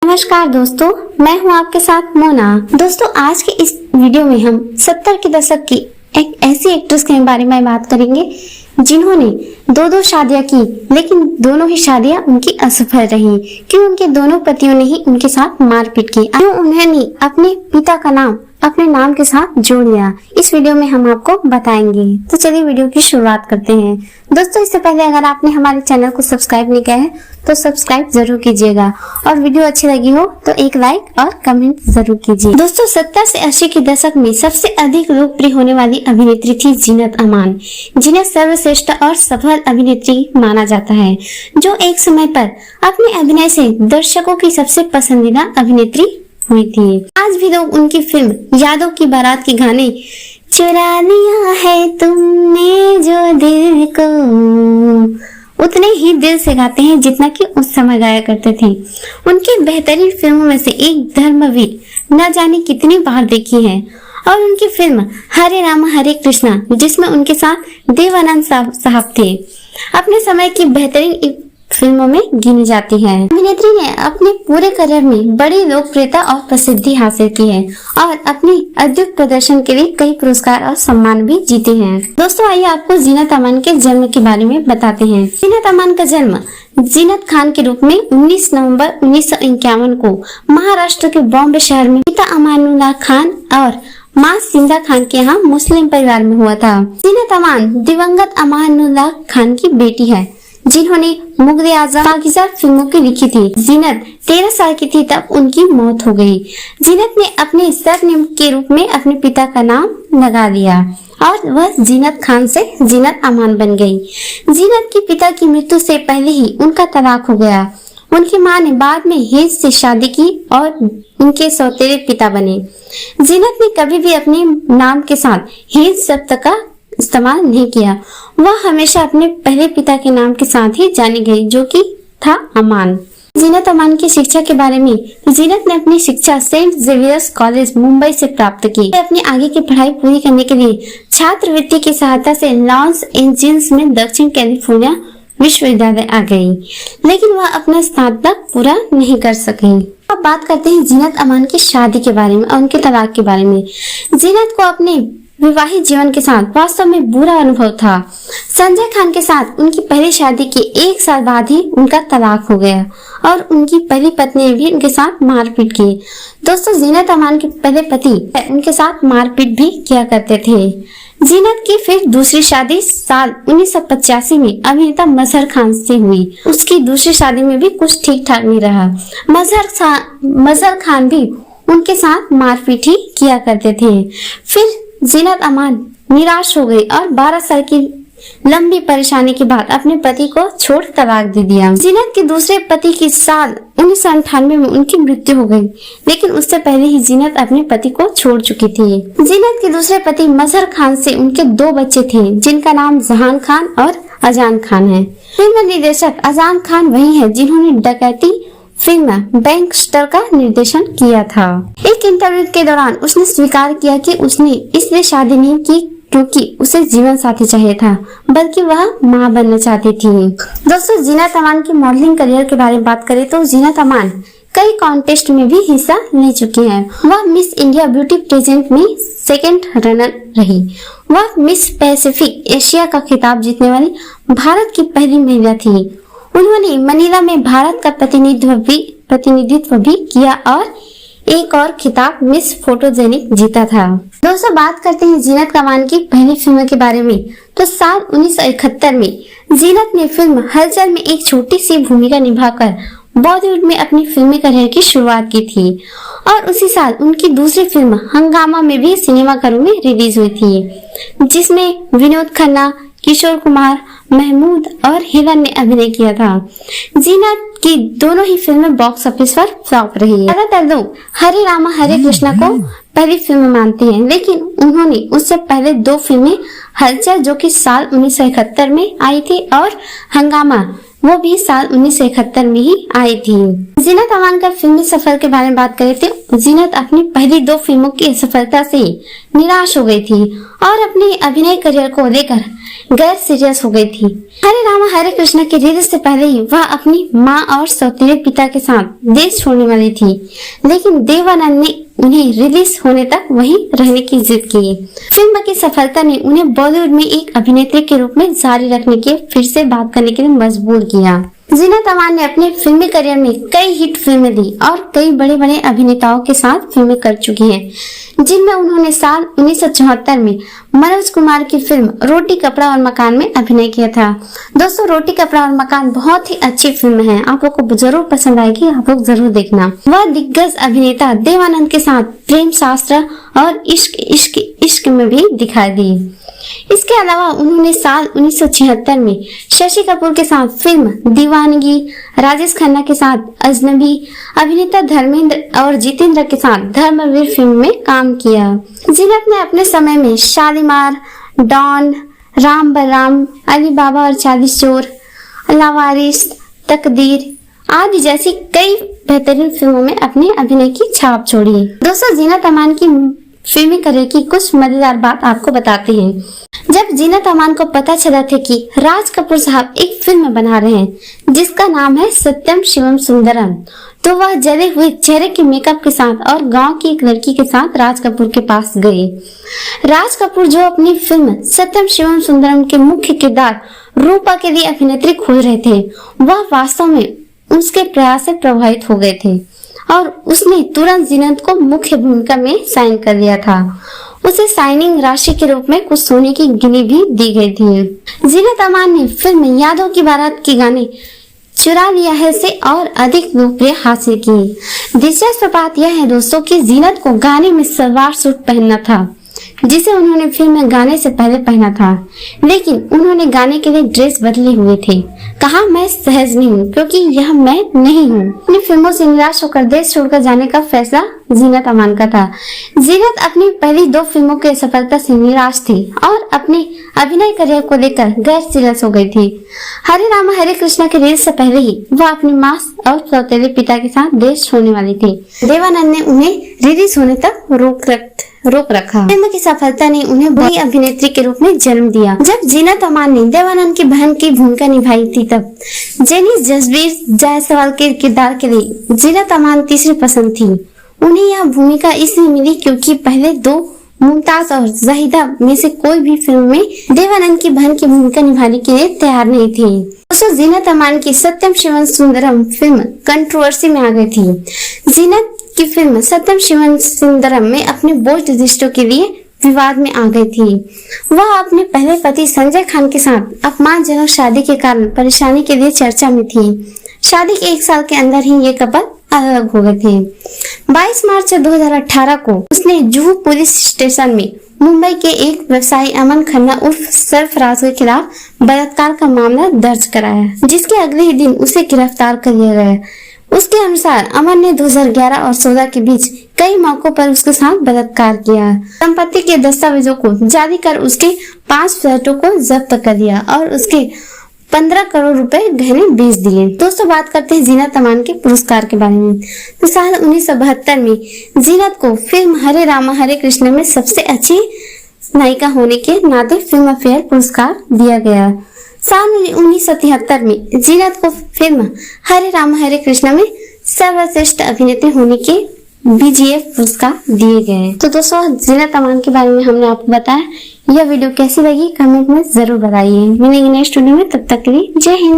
नमस्कार दोस्तों, मैं हूं आपके साथ मोना। दोस्तों, आज के इस वीडियो में हम 70 के दशक की एक ऐसी एक्ट्रेस के बारे में बात करेंगे जिन्होंने दो शादियां की, लेकिन दोनों ही शादियां उनकी असफल रही। क्यों? उनके दोनों पतियों ने ही उनके साथ मारपीट की। क्यों उन्होंने अपने पिता का नाम अपने नाम के साथ जोड़ लिया, इस वीडियो में हम आपको बताएंगे। तो चलिए वीडियो की शुरुआत करते हैं। दोस्तों, इससे पहले अगर आपने हमारे चैनल को सब्सक्राइब नहीं किया है तो सब्सक्राइब जरूर कीजिएगा, और वीडियो अच्छी लगी हो तो एक लाइक और कमेंट जरूर कीजिए। दोस्तों, 70 से 80 के दशक में सबसे अधिक लोकप्रिय होने वाली अभिनेत्री थी जीनत अमान, जिन्हें सर्वश्रेष्ठ और सफल अभिनेत्री माना जाता है, जो एक समय पर अपने अभिनय से दर्शकों की सबसे पसंदीदा अभिनेत्री हुई थी। आज भी लोग उनकी फिल्म यादों की बारात के गाने चुरा लिया है तुमने जो दिल को उतने ही दिल से गाते हैं जितना कि उस समय गाया करते थे। उनकी बेहतरीन फिल्मों में से एक धर्मवीर न जाने कितनी बार देखी है, और उनकी फिल्म हरे राम हरे कृष्णा, जिसमें उनके साथ देवानंद साहब थे, अपने समय की बेहतरीन फिल्मों में गिनी जाती है। अभिनेत्री ने अपने पूरे करियर में बड़ी लोकप्रियता और प्रसिद्धि हासिल की है, और अपनी अद्भुत प्रदर्शन के लिए कई पुरस्कार और सम्मान भी जीते हैं। दोस्तों, आइए आपको जीनत अमान के जन्म के बारे में बताते हैं। जीनत अमान का जन्म जीनत खान के रूप में 19 नवंबर 1951 को महाराष्ट्र के बॉम्बे शहर में पिता अमानुल्लाह खान और माँ सिंधा खान के यहाँ मुस्लिम परिवार में हुआ था। जीनत अमान दिवंगत अमानुल्लाह खान की बेटी है, जिन्होंने मुगल आजम पाकिस्तान फिल्मों की लिखी थी। जीनत 13 साल की थी तब उनकी मौत हो गई। जीनत ने अपने सरनेम के रूप में अपने पिता का नाम लगा दिया, और वह जीनत खान से जीनत अमान बन गई। जीनत के पिता की मृत्यु से पहले ही उनका तलाक हो गया। उनकी मां ने बाद में हेज से शादी की और उनके सौतेले पिता बने। जीनत ने कभी भी अपने नाम के साथ हेज शब्द का इस्तेमाल नहीं किया। वह हमेशा अपने पहले पिता के नाम के साथ ही जानी गई, जो कि था अमान। जीनत अमान की शिक्षा के बारे में, जीनत ने अपनी शिक्षा सेंट जेवियर्स कॉलेज मुंबई से प्राप्त की। अपनी आगे की पढ़ाई पूरी करने के लिए छात्रवृत्ति की सहायता से लॉस एंजिल्स में दक्षिण कैलिफोर्निया विश्वविद्यालय आ गई, लेकिन वह अपना स्नातक पूरा नहीं कर सकी। अब बात करते हैं जीनत अमान की शादी के बारे में और उनके तलाक के बारे में। जीनत को अपने विवाहित जीवन के साथ वास्तव में बुरा अनुभव था। संजय खान के साथ उनकी पहली शादी के 1 साल बाद ही उनका तलाक हो गया, और उनकी पहली पत्नी ने भी उनके साथ मारपीट की। दोस्तों, जीनत अमान के पहले पति उनके साथ मारपीट भी किया करते थे। जीनत की फिर दूसरी शादी साल 1985 में अभिनेता मजहर खान से हुई। उसकी दूसरी शादी में भी कुछ ठीक ठाक नहीं रहा। मजहर खान भी उनके साथ मारपीट ही किया करते थे। फिर जीनत अमान निराश हो गई और 12 साल की लंबी परेशानी के बाद अपने पति को छोड़ तलाक दे दिया। जीनत के दूसरे पति की साल 1998 में उनकी मृत्यु हो गई, लेकिन उससे पहले ही जीनत अपने पति को छोड़ चुकी थी। जीनत के दूसरे पति मजहर खान से उनके 2 बच्चे थे, जिनका नाम जहान खान और अजान खान है। फिल्म निर्देशक अजान खान वही है जिन्होंने डकैती फिल्म बैंकस्टर का निर्देशन किया था। एक इंटरव्यू के दौरान उसने स्वीकार किया कि उसने इसलिए शादी नहीं की क्योंकि उसे जीवन साथी चाहिए था, बल्कि वह मां बनना चाहती थी। दोस्तों, जीनत अमान के मॉडलिंग करियर के बारे में बात करें तो जीनत अमान कई कॉन्टेस्ट में भी हिस्सा ले चुकी हैं। वह मिस इंडिया ब्यूटी पेजेंट में 2nd रनर रही। वह मिस पैसिफिक एशिया का खिताब जीतने वाली भारत की पहली महिला थी। उन्होंने मनीला में भारत का प्रतिनिधित्व भी किया और एक और खिताब मिस फोटोजेनिक जीता था। दोस्तों, बात करते हैं जीनत अमान की पहली फिल्म के बारे में। तो साल 1971 में जीनत ने फिल्म हलचल में एक छोटी सी भूमिका निभाकर बॉलीवुड में अपनी फिल्मी करियर की शुरुआत की थी, और उसी साल उनकी दूसरी फिल्म हंगामा में भी सिनेमाघरों में रिलीज हुई थी, जिसमें विनोद खन्ना, किशोर कुमार, महमूद और हिरन ने अभिनय किया था। जीनत की दोनों ही फिल्में बॉक्स ऑफिस पर फ्लॉप रही। ज्यादातर लोग हरे रामा हरे कृष्णा को पहली फिल्म मानते हैं, लेकिन उन्होंने उससे पहले 2 फिल्में हलचल, जो कि साल 1971 में आई थी, और हंगामा, वो भी साल 1971 में ही आई थी। जीनत अमान का फिल्मी सफर के बारे में बात करें तो जीनत अपनी पहली 2 फिल्मों की सफलता से निराश हो गई थी और अपने अभिनय करियर को लेकर गैर सीरियस हो गई थी। हरे रामा हरे कृष्णा के रिलीज से पहले ही वह अपनी माँ और सौतेले पिता के साथ देश छोड़ने वाली थी, लेकिन देवानंद ने उन्हें रिलीज होने तक वहीं रहने की जिद की। फिल्म की सफलता ने उन्हें बॉलीवुड में एक अभिनेत्री के रूप में जारी रखने के फिर से बात करने के लिए मजबूर किया। जीनत अमान ने अपने फिल्मी करियर में कई हिट फिल्में दी और कई बड़े बड़े अभिनेताओं के साथ फिल्में कर चुकी हैं, जिनमें उन्होंने साल 1974 में मनोज कुमार की फिल्म रोटी कपड़ा और मकान में अभिनय किया था। दोस्तों, रोटी कपड़ा और मकान बहुत ही अच्छी फिल्म है, आप लोग को जरूर पसंद आएगी, आप लोग जरूर देखना। वह दिग्गज अभिनेता देवानंद के साथ प्रेम शास्त्र और इश्क इश्क इश्क में भी दिखाई दी। इसके अलावा उन्होंने साल 1976 में शशि कपूर के साथ फिल्म दीवानगी, राजेश खन्ना के साथ अजनबी, अभिनेता धर्मेंद्र और जितेंद्र के साथ धर्मवीर फिल्म में काम किया। जीनत ने अपने समय में शालीमार, डॉन, राम बलराम, अली बाबा और 40 चोर, लावारिस, तकदीर आदि जैसी कई बेहतरीन फिल्मों में अपने अभिनय की छाप छोड़ी। दोस्तों, जीनत अमान की फिल्मी करियर की कुछ मजेदार बात आपको बताते हैं। जब जीनत अमान को पता चला था कि राज कपूर साहब एक फिल्म बना रहे हैं जिसका नाम है सत्यम शिवम सुंदरम, तो वह जले हुए चेहरे के मेकअप के साथ और गांव की एक लड़की के साथ राज कपूर के पास गए। राज कपूर जो अपनी फिल्म सत्यम शिवम सुंदरम के मुख्य किरदार रूपा के लिए अभिनेत्री खोज रहे थे, वह वास्तव में उसके प्रयास से प्रभावित हो गए थे और उसने तुरंत जीनत को मुख्य भूमिका में साइन कर लिया था। उसे साइनिंग राशि के रूप में कुछ सोने की गिनी भी दी गई थी। जीनत अमान ने फिल्म यादों की बारात के गाने चुरा लिया है से और अधिक लोकप्रिय हासिल की। दिलचस्प बात यह है दोस्तों कि जीनत को गाने में सलवार सूट पहनना था, जिसे उन्होंने फिल्म में गाने से पहले पहना था, लेकिन उन्होंने गाने के लिए ड्रेस बदले हुए थे। कहा, मैं सहज नहीं हूँ क्योंकि यह मैं नहीं हूँ। अपनी फिल्मों से निराश होकर देश छोड़कर जाने का फैसला जीनत अमान का था। जीनत अपनी पहली 2 फिल्मों के सफलता से निराश थी और अपने अभिनय करियर को लेकर गैर सीरियस हो गई थी। हरे रामा हरे कृष्णा के रिलीज से पहले ही वह अपनी माँ और सौतेले पिता के साथ देश छोड़ने वाली थी। देवानंद ने उन्हें रिलीज होने तक रोक रखा। फिल्म की सफलता ने उन्हें बड़ी अभिनेत्री के रूप में जन्म दिया। जब जीनत अमान ने देवानंद की बहन की भूमिका निभाई थी, तब जेनिस जसबीर जायसवाल के किरदार के लिए जीनत अमान तीसरी पसंद थी। उन्हें यह भूमिका इसलिए मिली क्योंकि पहले 2 मुमताज और जाहिदा में से कोई भी फिल्म में देवानंद की बहन की भूमिका निभाने के लिए तैयार नहीं थी। दोस्तों, जीनत अमान की सत्यम शिवम सुंदरम फिल्म कंट्रोवर्सी में आ गई थी। जीनत की फिल्म सत्यम शिवम सुंदरम में अपने बोल्ड रिश्तों के लिए विवाद में आ गई थी। वह अपने पहले पति संजय खान के साथ अपमानजनक शादी के कारण परेशानी के लिए चर्चा में थी। शादी के 1 साल के अंदर ही ये कपल अलग हो गए थे। 22 मार्च 2018 को उसने जुहू पुलिस स्टेशन में मुंबई के एक व्यवसायी अमन खन्ना उर्फ सरफराज के खिलाफ बलात्कार का मामला दर्ज कराया, जिसके अगले ही दिन उसे गिरफ्तार कर लिया गया। उसके अनुसार अमन ने 2011 और 2014 के बीच कई मौकों पर उसके साथ बलात्कार किया। संपत्ति के दस्तावेजों को जारी कर उसके 5 फ्लैटों को जब्त कर दिया और उसके 15 करोड़ रुपए गहने बेच दिए। दोस्तों, बात करते हैं जीनत अमान के पुरस्कार के बारे में। तो साल 1972 में जीनत को फिल्म हरे रामा हरे कृष्णा में सबसे अच्छी नायिका होने के नाते फिल्म फेयर पुरस्कार दिया गया। साल 1973 में जीनत को फिल्म हरे रामा हरे कृष्णा में सर्वश्रेष्ठ अभिनेत्री होने के BGF पुरस्कार दिए गए। तो दोस्तों, जीनत अमान के बारे में हमने आपको बताया। यह वीडियो कैसी लगी कमेंट में जरूर बताइए। मिलेंगे नेक्स्ट वीडियो में, तब तक के लिए जय हिंद।